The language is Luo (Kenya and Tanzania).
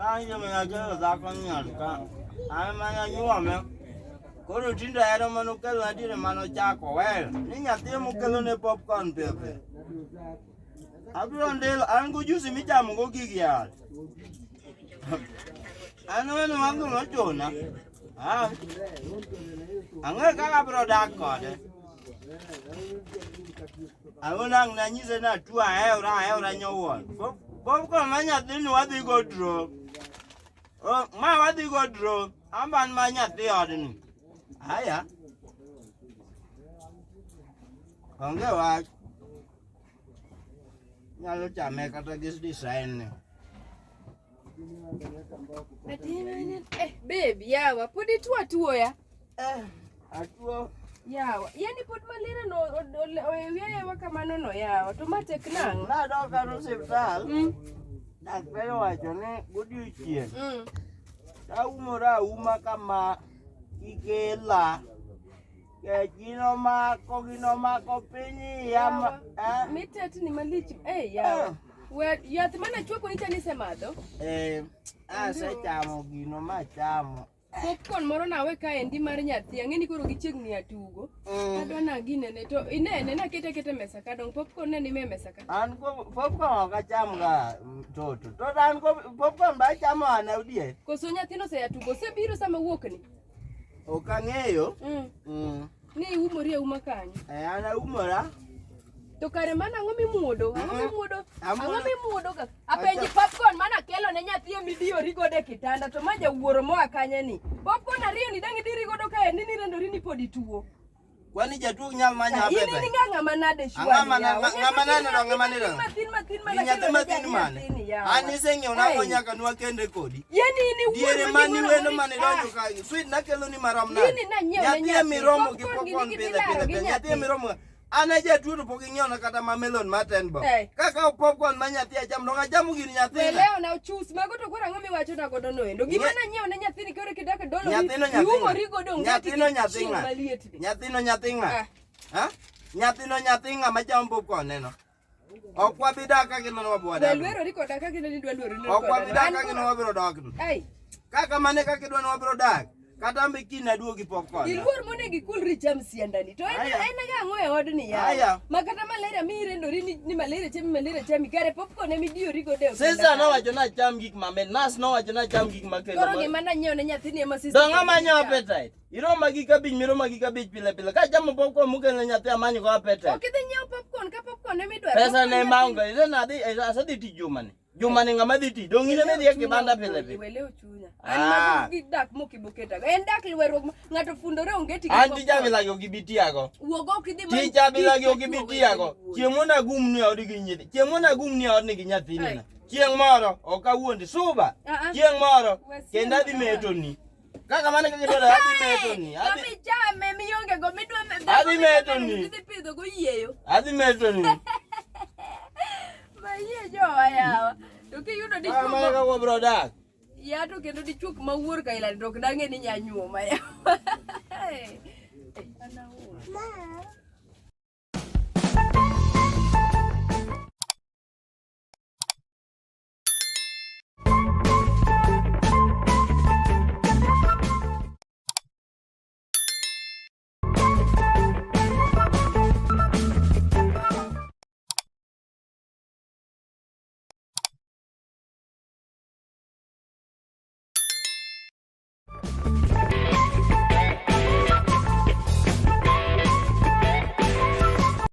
Kan je me aja da kan nyar kan. Ai mana nyuwa me. Koro tinda era mano kelo na dire mano chako we. Ni nyathi mo kelo ne popcorn pepe. Abiro ndelo an go juice mi chamo go gigi ya. Ano no wango no chona. Ah. Ang'e kaka bro dak kode. Awonang na nyise na tu ahewra nyowon. Popcorn ma nyathi ni wadhi go draw. Oh, ma wadhi go draw. Amban ma nyathi odni. Aya. Onge wach. Nyalo chame kata gis design ne. Babe, yawa, pudi tuo ya? Atuo. Yawa, yani pud malira no oyewa kamano no yawa, to matek nang. Na dok karo hospital. Daktari wacho ni godiochieng'. Taumora uma kama ikela. Gino mako pinyi yama. Mitet ni malich, yawa. Yath mana chweko ni chani semadho? Asechamo gino machamo. Popcorn moro nawe kaendi mar nyathi, ang'eni koro gichiegni atugo. Adwa na ginene to inene nakete mesa ka dong popcorn ne ni me mesa ka. An ko popcorn ok acham ga toto. To an ko popcorn ba chamo ana udie. Koso nyathino se atugo sebiro sama wuok ni. Ok ang'eyo. Ni umori uma kanyo. Ana umora. To kare mana ang'o mimuodo? Ang'o mimuodo ka? Apenji popcorn mana kelo ne nyathi midiyori godo e kitanda to ma jawuoro moa kanye ni. Popcorn ariyo ni dang' idiri godo ka endi ni rendori ni pod ituo. Kwani jatuo nyal manya pepe. Ini ni ng'ama nade shwari. Ng'ama nade. Matin Nyathi matin mane. An iseng'eyo nang'o nyaka nwa kende kodi. Yani ni diere mani wendo mane donjo ka. Sweet nakelo ni marom nade. Ini na nyiew ne nyathi miromo gi popcorn pile. Nyathi miromo. Ana jatuo to pok ing'eyo na kata mamelon maten bo. Kaka popcorn ma nyathi acham dong achamo gir nyathi. Leo na chus mago to kora ng'o miwacho na godo no endo. Gima na nyiew ne nyathi ni kore kidaka dolo. Umori godo ngati. Nyathino nyathi ng'a. Nyathi ng'a machamo popcorn neno. Ok wabi dak ka gino wabwada. Lwero riko daka gino ni dwa lwero. Ok wabi dak ka gino wabiro dok. Kaka mane kaka idwa wabiro dak. Kata mbiki na duogi popcorn. Iluor mone gikulri cham siandani. To en ga ang'o e odni ya. Makata malaria mi rendori ni malaria chami kare popcorn emi diyori godo. Sisa no wacho na cham gik mamen. Nas no wacho na cham gik makelo. Koro gima na nyiew ne nyathini ema sisa. Dong amanyo appetite. Iroma gi kabich miroma gi kabich pile. Ka chamo popcorn mukelo nyathi amanyo go appetite. Ok idhi nyiew popcorn ka popcorn emi dwaro. Pesa ne maunga. Ire na dhi asadhi ti jumani. Jumani ng'ama dhi ti. Dong ine medhi e kibanda pile. Wele ochunya. An mago gi dak mokiboketa. En dak lweruok ng'ato fundore ongeti gi. Anti jamila go gibitiago. Wuogo kidhi ma. Ti jamila go gibitiago. Chiemo na gum ni odi gi nyithi. Chiemo na gum ni odi gi nyathini. Chieng' moro ok awuondi suba. Chieng' moro kendo adhi metoni. Kaka mane kaka dwaro adhi metoni. Adhi chame mionge go midwa adhi metoni. Adhi pidho go yieyo. Adhi metoni. Ma yie jowa yawa. To kiyudo dichuo. Mane kaka wabro dak. Ya to kendo dichuo ma wuor ka ila dok dange ni nyanyuoma yawa. Ma.